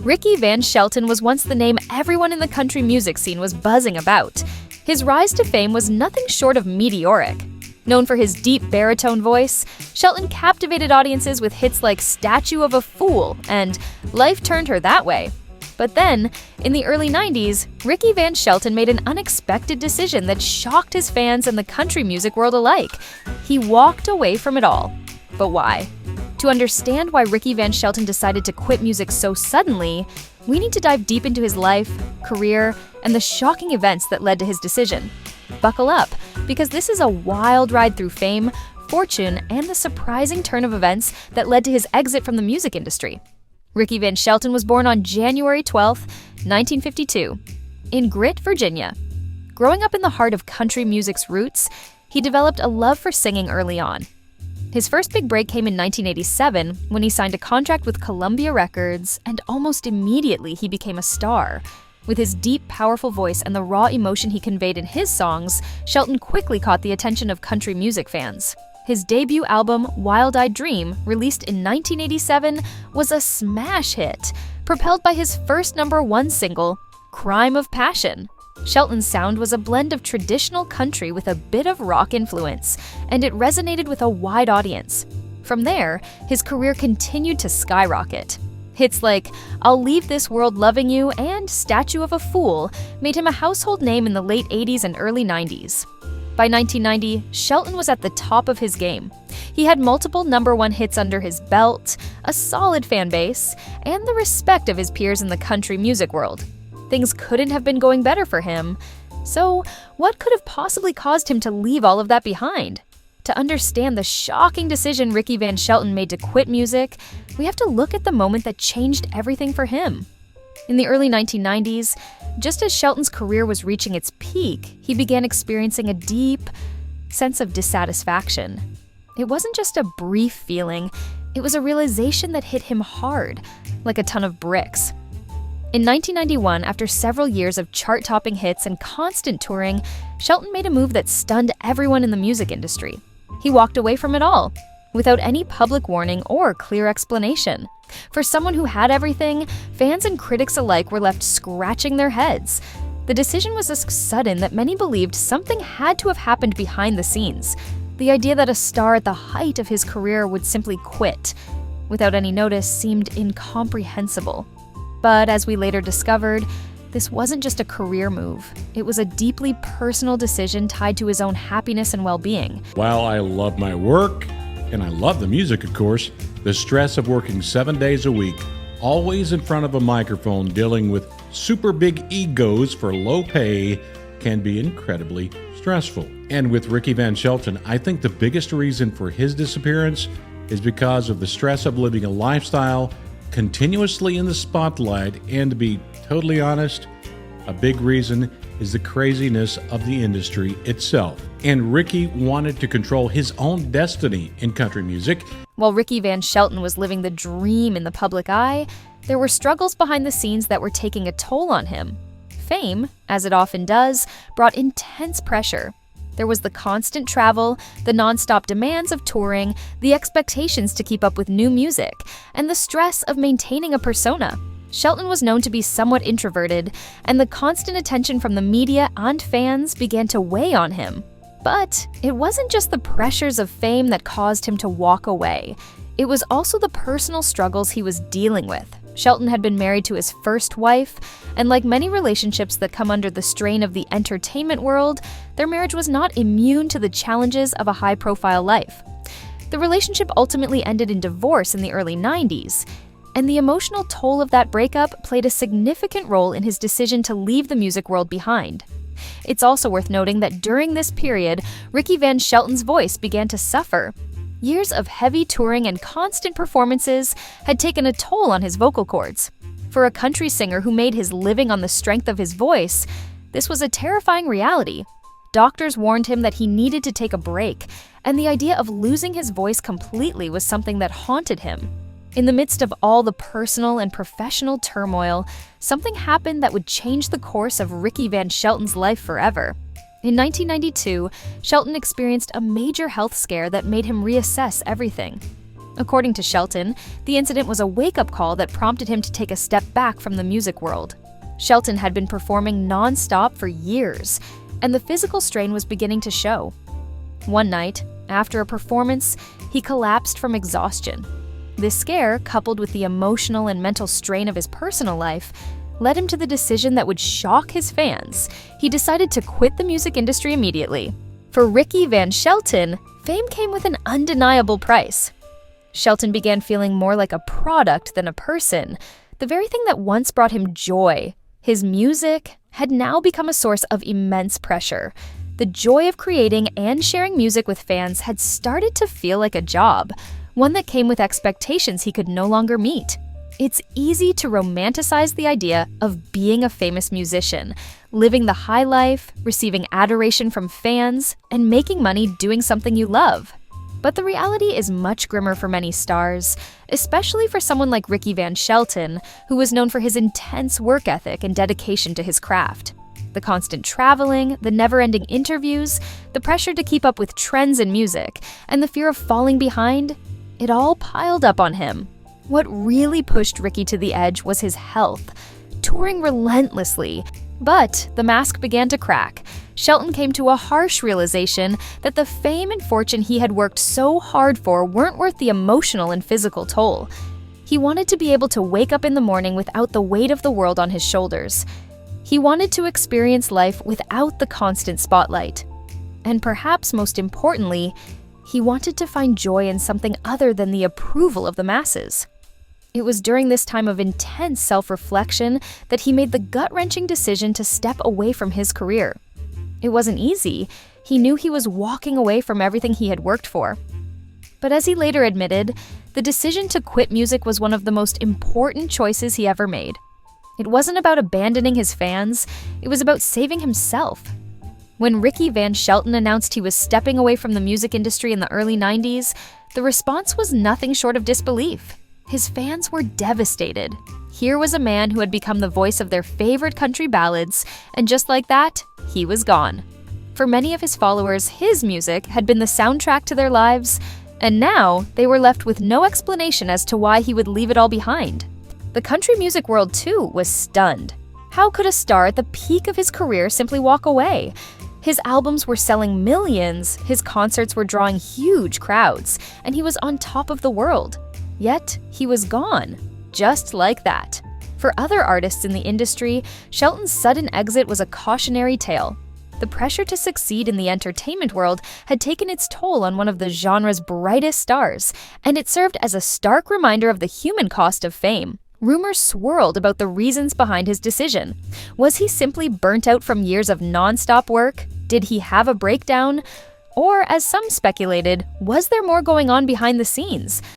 Ricky Van Shelton was once the name everyone in the country music scene was buzzing about. His rise to fame was nothing short of meteoric. Known for his deep baritone voice, Shelton captivated audiences with hits like Statue of a Fool and Life Turned Her That Way. But then, in the early 90s, Ricky Van Shelton made an unexpected decision that shocked his fans and the country music world alike. He walked away from it all. But why? To understand why Ricky Van Shelton decided to quit music so suddenly, we need to dive deep into his life, career, and the shocking events that led to his decision. Buckle up, because this is a wild ride through fame, fortune, and the surprising turn of events that led to his exit from the music industry. Ricky Van Shelton was born on January 12, 1952, in Grit, Virginia. Growing up in the heart of country music's roots, he developed a love for singing early on. His first big break came in 1987 when he signed a contract with Columbia Records, and almost immediately he became a star. With his deep, powerful voice and the raw emotion he conveyed in his songs, Shelton quickly caught the attention of country music fans. His debut album, Wild Eyed Dream, released in 1987, was a smash hit, propelled by his first #1 single, Crime of Passion. Shelton's sound was a blend of traditional country with a bit of rock influence, and it resonated with a wide audience. From there, his career continued to skyrocket. Hits like I'll Leave This World Loving You and Statue of a Fool made him a household name in the late 80s and early 90s. By 1990, Shelton was at the top of his game. He had multiple #1 hits under his belt, a solid fan base, and the respect of his peers in the country music world. Things couldn't have been going better for him. So, what could have possibly caused him to leave all of that behind? To understand the shocking decision Ricky Van Shelton made to quit music, we have to look at the moment that changed everything for him. In the early 1990s, just as Shelton's career was reaching its peak, he began experiencing a deep sense of dissatisfaction. It wasn't just a brief feeling, it was a realization that hit him hard, like a ton of bricks. In 1991, after several years of chart-topping hits and constant touring, Shelton made a move that stunned everyone in the music industry. He walked away from it all, without any public warning or clear explanation. For someone who had everything, fans and critics alike were left scratching their heads. The decision was so sudden that many believed something had to have happened behind the scenes. The idea that a star at the height of his career would simply quit without any notice seemed incomprehensible. But as we later discovered, this wasn't just a career move. It was a deeply personal decision tied to his own happiness and well-being. While I love my work, and I love the music, of course, the stress of working 7 days a week, always in front of a microphone, dealing with super big egos for low pay, can be incredibly stressful. And with Ricky Van Shelton, I think the biggest reason for his disappearance is because of the stress of living a lifestyle continuously in the spotlight, and to be totally honest, a big reason is the craziness of the industry itself. And Ricky wanted to control his own destiny in country music. While Ricky Van Shelton was living the dream in the public eye, there were struggles behind the scenes that were taking a toll on him. Fame, as it often does, brought intense pressure. There was the constant travel, the nonstop demands of touring, the expectations to keep up with new music, and the stress of maintaining a persona. Shelton was known to be somewhat introverted, and the constant attention from the media and fans began to weigh on him. But it wasn't just the pressures of fame that caused him to walk away. It was also the personal struggles he was dealing with. Shelton had been married to his first wife, and like many relationships that come under the strain of the entertainment world, their marriage was not immune to the challenges of a high-profile life. The relationship ultimately ended in divorce in the early 90s, and the emotional toll of that breakup played a significant role in his decision to leave the music world behind. It's also worth noting that during this period, Ricky Van Shelton's voice began to suffer. Years of heavy touring and constant performances had taken a toll on his vocal cords. For a country singer who made his living on the strength of his voice, this was a terrifying reality. Doctors warned him that he needed to take a break, and the idea of losing his voice completely was something that haunted him. In the midst of all the personal and professional turmoil, something happened that would change the course of Ricky Van Shelton's life forever. In 1992, Shelton experienced a major health scare that made him reassess everything. According to Shelton, the incident was a wake-up call that prompted him to take a step back from the music world. Shelton had been performing non-stop for years, and the physical strain was beginning to show. One night, after a performance, he collapsed from exhaustion. This scare, coupled with the emotional and mental strain of his personal life, led him to the decision that would shock his fans. He decided to quit the music industry immediately. For Ricky Van Shelton, fame came with an undeniable price. Shelton began feeling more like a product than a person. The very thing that once brought him joy, his music, had now become a source of immense pressure. The joy of creating and sharing music with fans had started to feel like a job, one that came with expectations he could no longer meet. It's easy to romanticize the idea of being a famous musician, living the high life, receiving adoration from fans, and making money doing something you love. But the reality is much grimmer for many stars, especially for someone like Ricky Van Shelton, who was known for his intense work ethic and dedication to his craft. The constant traveling, the never-ending interviews, the pressure to keep up with trends in music, and the fear of falling behind, it all piled up on him. What really pushed Ricky to the edge was his health, touring relentlessly. But the mask began to crack. Shelton came to a harsh realization that the fame and fortune he had worked so hard for weren't worth the emotional and physical toll. He wanted to be able to wake up in the morning without the weight of the world on his shoulders. He wanted to experience life without the constant spotlight. And perhaps most importantly, he wanted to find joy in something other than the approval of the masses. It was during this time of intense self-reflection that he made the gut-wrenching decision to step away from his career. It wasn't easy. He knew he was walking away from everything he had worked for. But as he later admitted, the decision to quit music was one of the most important choices he ever made. It wasn't about abandoning his fans, it was about saving himself. When Ricky Van Shelton announced he was stepping away from the music industry in the early 90s, the response was nothing short of disbelief. His fans were devastated. Here was a man who had become the voice of their favorite country ballads, and just like that, he was gone. For many of his followers, his music had been the soundtrack to their lives, and now they were left with no explanation as to why he would leave it all behind. The country music world, too, was stunned. How could a star at the peak of his career simply walk away? His albums were selling millions, his concerts were drawing huge crowds, and he was on top of the world. Yet, he was gone, just like that. For other artists in the industry, Shelton's sudden exit was a cautionary tale. The pressure to succeed in the entertainment world had taken its toll on one of the genre's brightest stars, and it served as a stark reminder of the human cost of fame. Rumors swirled about the reasons behind his decision. Was he simply burnt out from years of non-stop work? Did he have a breakdown? Or, as some speculated, was there more going on behind the scenes?